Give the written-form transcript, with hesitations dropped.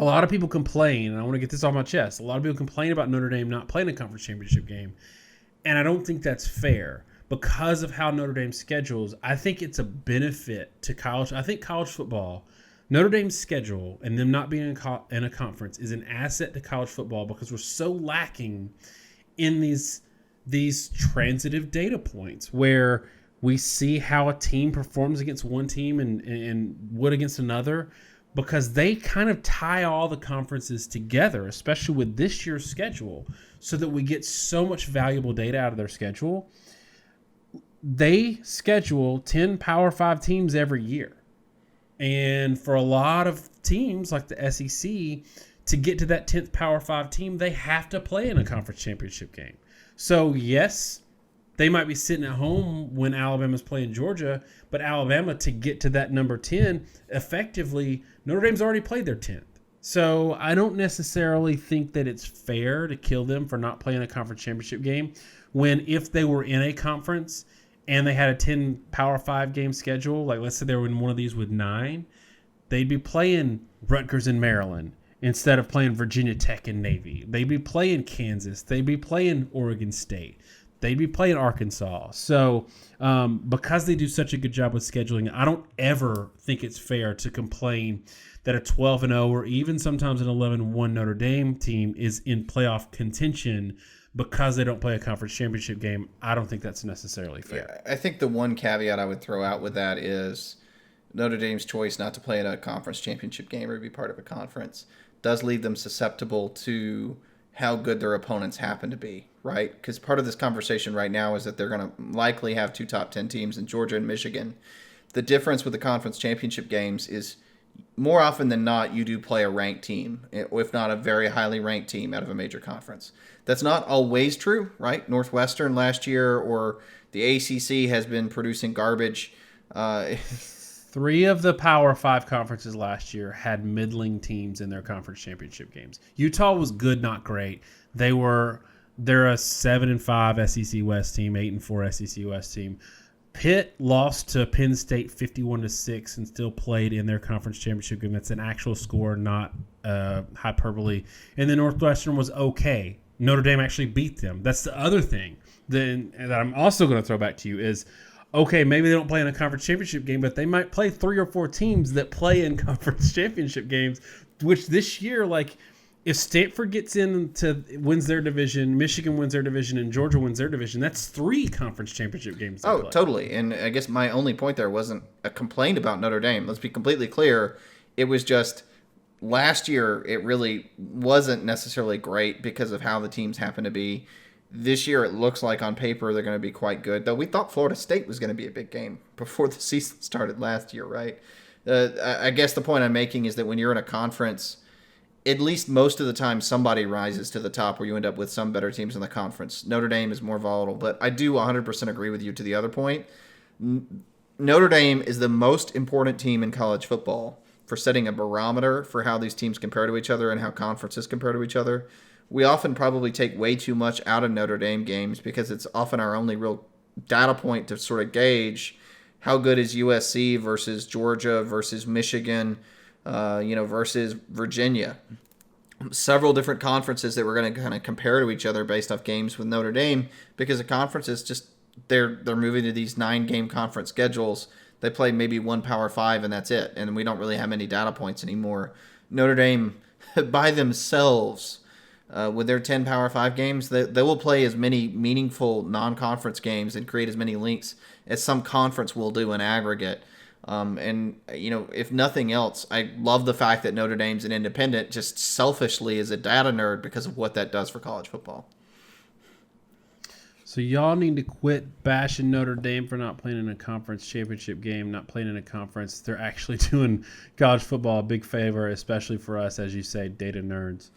a lot of people complain, and I want to get this off my chest. A lot of people complain about Notre Dame not playing a conference championship game, and I don't think that's fair because of how Notre Dame schedules. I think it's a benefit to college. I think college football, Notre Dame's schedule and them not being in a conference is an asset to college football because we're so lacking in these transitive data points where we see how a team performs against one team and would against another, because they kind of tie all the conferences together, especially with this year's schedule, so that we get so much valuable data out of their schedule. They schedule 10 Power 5 teams every year. And for a lot of teams like the SEC, to get to that 10th Power 5 team, they have to play in a conference championship game. So, yes, they might be sitting at home when Alabama's playing Georgia, but Alabama, to get to that number 10, effectively, Notre Dame's already played their 10th. So I don't necessarily think that it's fair to kill them for not playing a conference championship game when, if they were in a conference and they had a 10 Power 5 game schedule, like let's say they were in one of these with 9, they'd be playing Rutgers and Maryland instead of playing Virginia Tech and Navy. They'd be playing Kansas. They'd be playing Oregon State. They'd be playing Arkansas. So because they do such a good job with scheduling, I don't ever think it's fair to complain that a 12-0 or even sometimes an 11-1 Notre Dame team is in playoff contention because they don't play a conference championship game. I don't think that's necessarily fair. Yeah, I think the one caveat I would throw out with that is Notre Dame's choice not to play in a conference championship game or be part of a conference does leave them susceptible to how good their opponents happen to be, right? Because part of this conversation right now is that they're going to likely have 2 top 10 teams in Georgia and Michigan. The difference with the conference championship games is more often than not, you do play a ranked team, if not a very highly ranked team out of a major conference. That's not always true, right? Northwestern last year or the ACC has been producing garbage. 3 of the Power 5 conferences last year had middling teams in their conference championship games. Utah was good, not great. They're a 7-5 SEC West team, 8-4 SEC West team. Pitt lost to Penn State 51-6 and still played in their conference championship game. That's an actual score, not hyperbole. And then Northwestern was okay. Notre Dame actually beat them. That's the other thing that I'm also going to throw back to you is, okay, maybe they don't play in a conference championship game, but they might play 3 or 4 teams that play in conference championship games, which this year, like, if Stanford wins their division, Michigan wins their division, and Georgia wins their division, that's 3 conference championship games. Oh, totally. And I guess my only point there wasn't a complaint about Notre Dame. Let's be completely clear. It was just last year it really wasn't necessarily great because of how the teams happen to be. This year it looks like on paper they're going to be quite good, though we thought Florida State was going to be a big game before the season started last year, right? I guess the point I'm making is that when you're in a conference, at least most of the time somebody rises to the top where you end up with some better teams in the conference. Notre Dame is more volatile, but I do 100% agree with you to the other point. Notre Dame is the most important team in college football for setting a barometer for how these teams compare to each other and how conferences compare to each other. We often probably take way too much out of Notre Dame games because it's often our only real data point to sort of gauge how good is USC versus Georgia versus Michigan, versus Virginia. Several different conferences that we're going to kind of compare to each other based off games with Notre Dame because the conferences just they're moving to these 9-game conference schedules. They play maybe 1 Power 5 and that's it, and we don't really have many data points anymore. Notre Dame by themselves with their 10 Power 5 games, they will play as many meaningful non-conference games and create as many links as some conference will do in aggregate. If nothing else, I love the fact that Notre Dame's an independent, just selfishly as a data nerd because of what that does for college football. So y'all need to quit bashing Notre Dame for not playing in a conference championship game, not playing in a conference. They're actually doing college football a big favor, especially for us, as you say, data nerds.